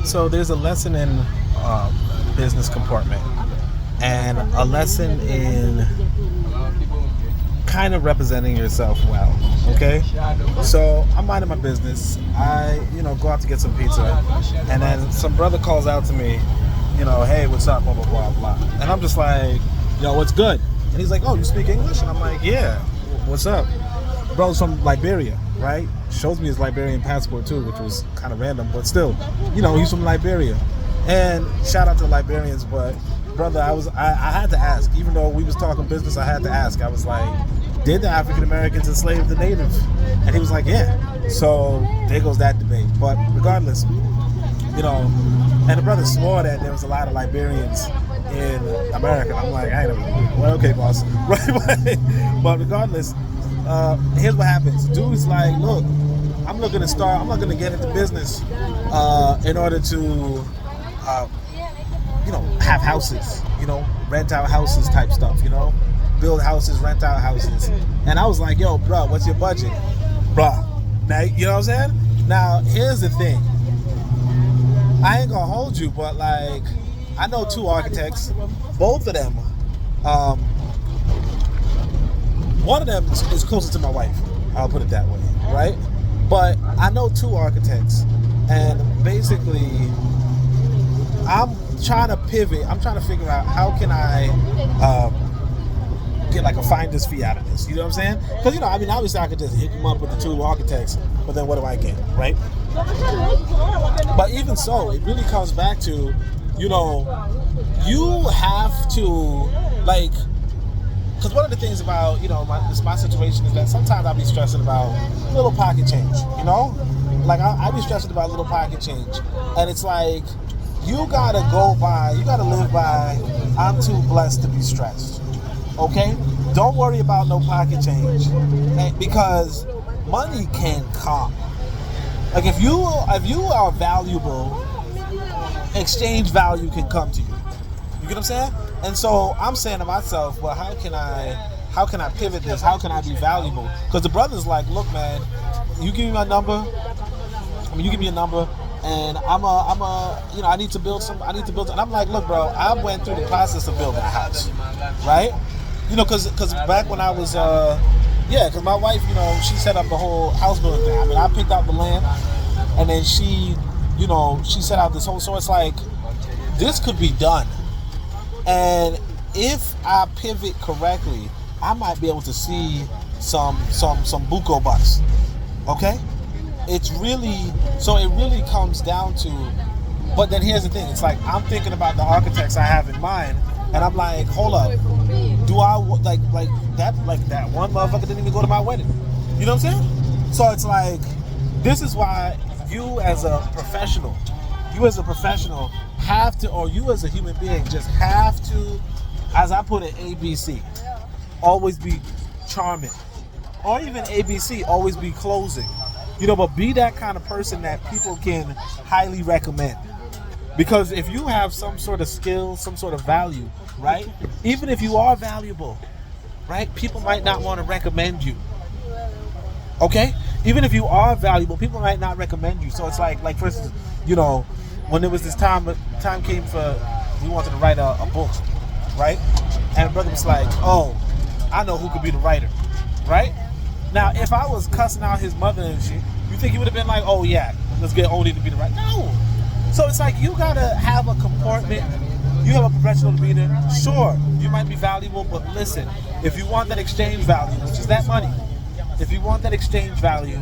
So there's a lesson in business comportment and a lesson in kind of representing yourself well. Okay, so I'm minding my business. I, go out to get some pizza, and then some brother calls out to me. Hey, what's up? Blah blah blah blah. And I'm just like, what's good? And he's like, oh, you speak English? And I'm like, yeah. What's up? Bro's from Liberia, right? Shows me his Liberian passport too, which was kind of random, but still, he's from Liberia. And shout out to the Liberians, but brother, I had to ask, even though we was talking business, I had to ask. I was like, did the African Americans enslave the natives? And he was like, yeah. So there goes that debate. But regardless, and the brother swore that there was a lot of Liberians in America. I'm like, I ain't never. Well, okay, boss. Right? But regardless, here's what happens. Dude's like, look, I'm not gonna get into business in order to have houses, rent out houses type stuff, build houses, rent out houses. And I was like, yo, bro, what's your budget? Bruh. Now, you know what I'm saying? Now, here's the thing. I ain't gonna hold you, but like, I know two architects. Both of them, one of them is closer to my wife. I'll put it that way, right? But I know two architects, and basically, I'm trying to pivot. I'm trying to figure out how can I get like a finder's fee out of this. You know what I'm saying? Because obviously I could just hit them up with the two architects, but then what do I get, right? But even so, it really comes back to, you have to, like, because one of the things about, my situation is that sometimes I'll be stressing about little pocket change, Like, I be stressing about little pocket change. And it's like, you gotta live by, I'm too blessed to be stressed, okay? Don't worry about no pocket change, because money can come. Like, if you are valuable, exchange value can come to you. You get what I'm saying? And so I'm saying to myself, well, how can I pivot this? How can I be valuable? Because the brother's like, look, man, you give me my number. You give me a number, and I need to build. And I'm like, look, bro, I went through the process of building a house, right? Because back when I was, because my wife, she set up the whole house building thing. I mean, I picked out the land, and then she set out this whole. So it's like, this could be done, and if I pivot correctly, I might be able to see some buco bucks. Okay, it really comes down to. But then here's the thing: it's like I'm thinking about the architects I have in mind, and I'm like, hold up, do I like that one motherfucker didn't even go to my wedding? You know what I'm saying? So it's like, this is why you as a professional have to, or you as a human being just have to, as I put it, ABC, always be charming, or even ABC, always be closing, but be that kind of person that people can highly recommend. Because if you have some sort of skill, some sort of value, right? Even if you are valuable, right? People might not want to recommend you. Okay? Even if you are valuable, people might not recommend you. So it's like for instance, when there was this time came for, we wanted to write a book, right? And brother was like, oh, I know who could be the writer, right? Now, if I was cussing out his mother and shit, you think he would have been like, oh yeah, let's get Odie to be the writer? No. So it's like, you gotta have a comportment. You have a professional demeanor. Sure, you might be valuable, but listen, if you want that exchange value, which is that money, if you want that exchange value,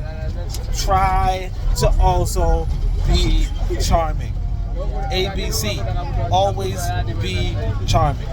try to also be charming. ABC, always be charming.